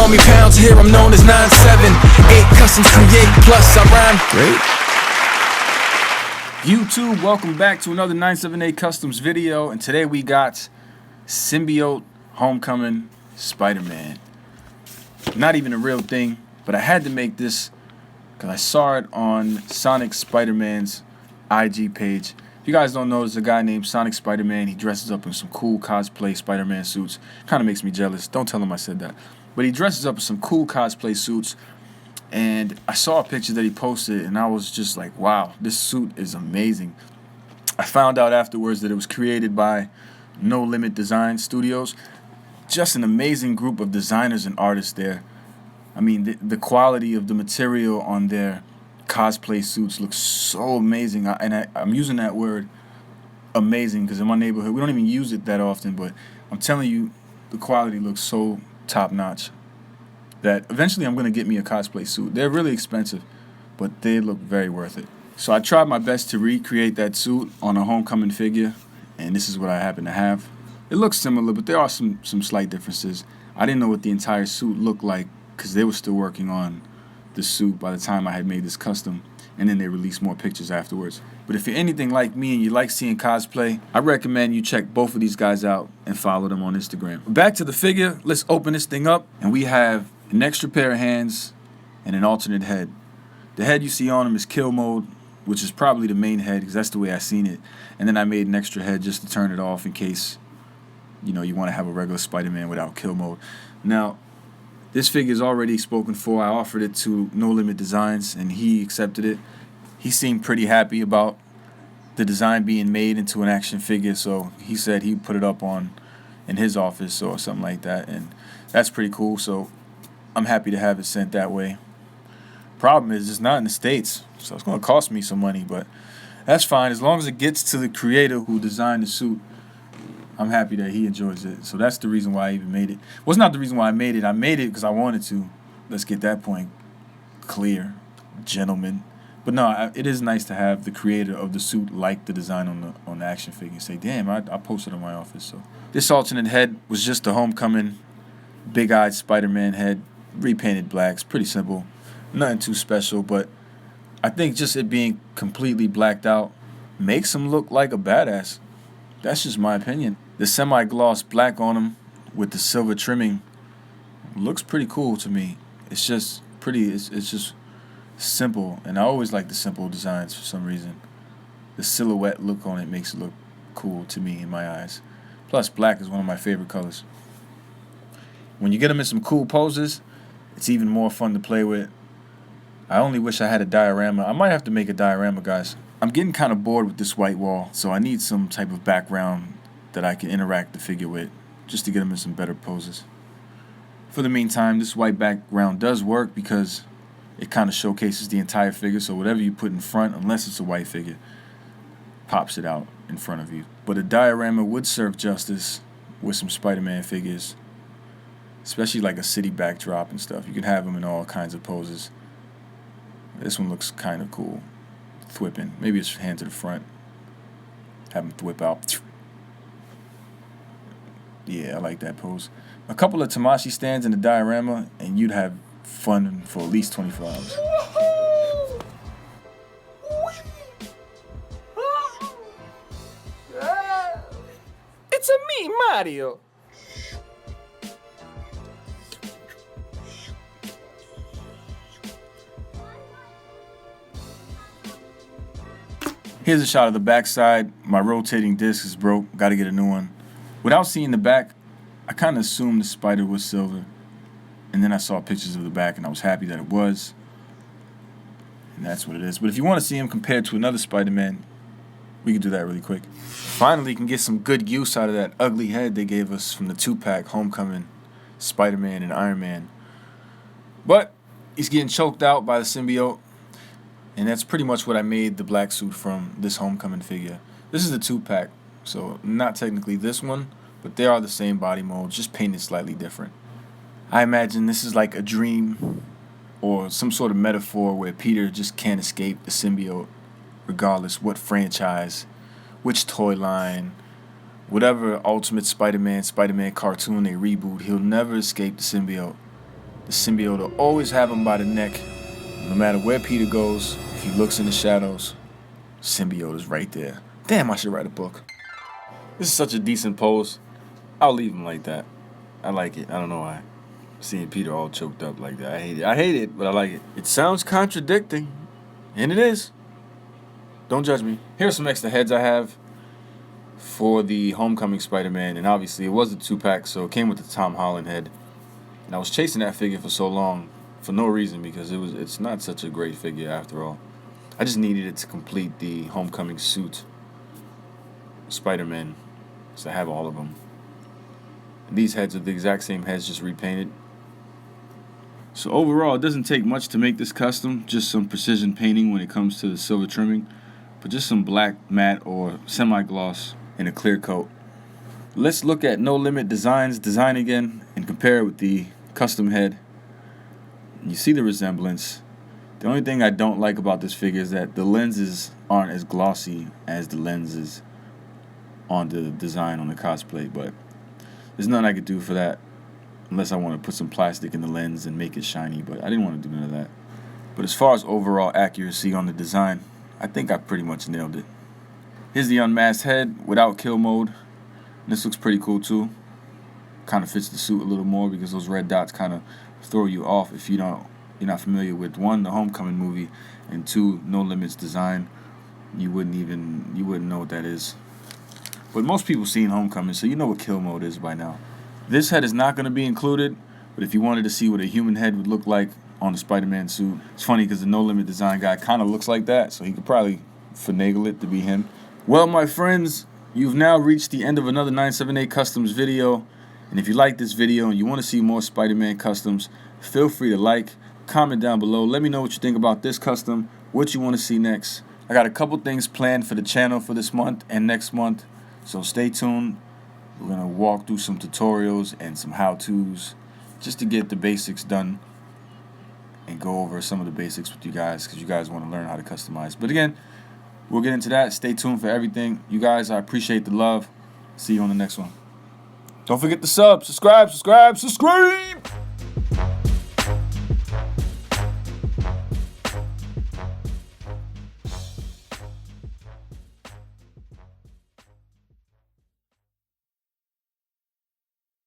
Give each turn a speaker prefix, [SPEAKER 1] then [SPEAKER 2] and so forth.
[SPEAKER 1] call me Pounds, here I'm known as 9'7". 8 customs create, plus I rhyme great.
[SPEAKER 2] YouTube, welcome back to another 978 Customs video, and today we got Symbiote Homecoming Spider-Man. Not even a real thing, but I had to make this because I saw it on Sonic Spider-Man's IG page. If you guys don't know, there's a guy named Sonic Spider-Man. He dresses up in some cool cosplay Spider-Man suits. Kind of makes me jealous. Don't tell him I said that. But he dresses up in some cool cosplay suits. And I saw a picture that he posted, and I was just like, wow, this suit is amazing. I found out afterwards that it was created by No Limit Design Studios. Just an amazing group of designers and artists there. I mean, the quality of the material on their cosplay suits looks so amazing. I'm using that word amazing because in my neighborhood, we don't even use it that often, but I'm telling you, the quality looks so top-notch that eventually I'm going to get me a cosplay suit. They're really expensive, but they look very worth it. So I tried my best to recreate that suit on a Homecoming figure, and this is what I happen to have. It looks similar, but there are some slight differences. I didn't know what the entire suit looked like because they were still working on the suit by the time I had made this custom, and then they released more pictures afterwards. But if you're anything like me and you like seeing cosplay, I recommend you check both of these guys out and follow them on Instagram. Back to the figure, let's open this thing up, and we have an extra pair of hands and an alternate head. The head you see on him is kill mode, which is probably the main head because that's the way I seen it. And then I made an extra head just to turn it off in case, you know, you want to have a regular Spider-Man without kill mode. Now, this figure is already spoken for. I offered it to No Limit Designs, and he accepted it. He seemed pretty happy about the design being made into an action figure, so he said he'd put it up in his office or something like that, and that's pretty cool. So I'm happy to have it sent that way. Problem is, it's not in the States, so it's going to cost me some money, but that's fine. As long as it gets to the creator who designed the suit, I'm happy that he enjoys it. So that's the reason why I even made it. Well, it's not the reason why I made it. I made it because I wanted to. Let's get that point clear, gentlemen. But no, it is nice to have the creator of the suit like the design on the action figure and say, damn, I posted it in my office. So this alternate head was just the Homecoming big-eyed Spider-Man head, repainted black. It's pretty simple, nothing too special, but I think just it being completely blacked out makes him look like a badass. That's just my opinion. The semi-gloss black on him with the silver trimming looks pretty cool to me. It's just pretty, it's just simple, and I always like the simple designs for some reason. The silhouette look on it makes it look cool to me in my eyes. Plus, black is one of my favorite colors. When you get them in some cool poses, it's even more fun to play with. I only wish I had a diorama. I might have to make a diorama, guys. I'm getting kind of bored with this white wall, so I need some type of background that I can interact the figure with, just to get them in some better poses. For the meantime, this white background does work because it kind of showcases the entire figure, so whatever you put in front, unless it's a white figure, pops it out in front of you. But a diorama would serve justice with some Spider-Man figures, especially like a city backdrop and stuff. You can have them in all kinds of poses. This one looks kind of cool. Thwipping. Maybe it's hand to the front. Have him thwip out. Yeah, I like that pose. A couple of Tamashi stands in the diorama, and you'd have fun for at least 24 hours.
[SPEAKER 1] It's a me, Mario.
[SPEAKER 2] Here's a shot of the backside. My rotating disc is broke. Got to get a new one. Without seeing the back, I kind of assumed the spider was silver. And then I saw pictures of the back, and I was happy that it was. And that's what it is. But if you want to see him compared to another Spider-Man, we can do that really quick. Finally, you can get some good use out of that ugly head they gave us from the 2-pack Homecoming Spider-Man and Iron Man. But he's getting choked out by the symbiote. And that's pretty much what I made the black suit from, this Homecoming figure. This is the 2-pack, so not technically this one, but they are the same body molds, just painted slightly different. I imagine this is like a dream or some sort of metaphor where Peter just can't escape the symbiote, regardless what franchise, which toy line, whatever Ultimate Spider-Man cartoon they reboot, he'll never escape the symbiote. The symbiote will always have him by the neck. No matter where Peter goes, if he looks in the shadows, symbiote is right there. Damn, I should write a book. This is such a decent pose. I'll leave him like that. I like it. I don't know why. Seeing Peter all choked up like that. I hate it. I hate it, but I like it. It sounds contradicting, and it is. Don't judge me. Here's some extra heads I have for the Homecoming Spider-Man, and obviously it was a 2-pack, so it came with the Tom Holland head. And I was chasing that figure for so long for no reason, because it's not such a great figure after all. I just needed it to complete the Homecoming suit Spider-Man, so I have all of them. And these heads are the exact same heads, just repainted. So overall, it doesn't take much to make this custom, just some precision painting when it comes to the silver trimming, but just some black matte or semi-gloss and a clear coat. Let's look at No Limit Designs design again and compare it with the custom head. You see the resemblance. The only thing I don't like about this figure is that the lenses aren't as glossy as the lenses on the design on the cosplay, but there's nothing I could do for that unless I want to put some plastic in the lens and make it shiny, but I didn't want to do none of that. But as far as overall accuracy on the design, I think I pretty much nailed it. Here's the unmasked head without kill mode. This looks pretty cool too. Kind of fits the suit a little more because those red dots kind of throw you off if you're not familiar with, one, the Homecoming movie, and two, No Limit's design. You wouldn't know what that is. But most people seen Homecoming, so you know what kill mode is by now. This head is not going to be included, but if you wanted to see what a human head would look like on the Spider-Man suit, it's funny because the No Limit design guy kind of looks like that, so he could probably finagle it to be him. Well, my friends, you've now reached the end of another 978 Customs video. And if you like this video and you want to see more Spider-Man customs, feel free to like, comment down below. Let me know what you think about this custom, what you want to see next. I got a couple things planned for the channel for this month and next month, so stay tuned. We're going to walk through some tutorials and some how-tos just to get the basics done and go over some of the basics with you guys because you guys want to learn how to customize. But again, we'll get into that. Stay tuned for everything. You guys, I appreciate the love. See you on the next one. Don't forget to subscribe.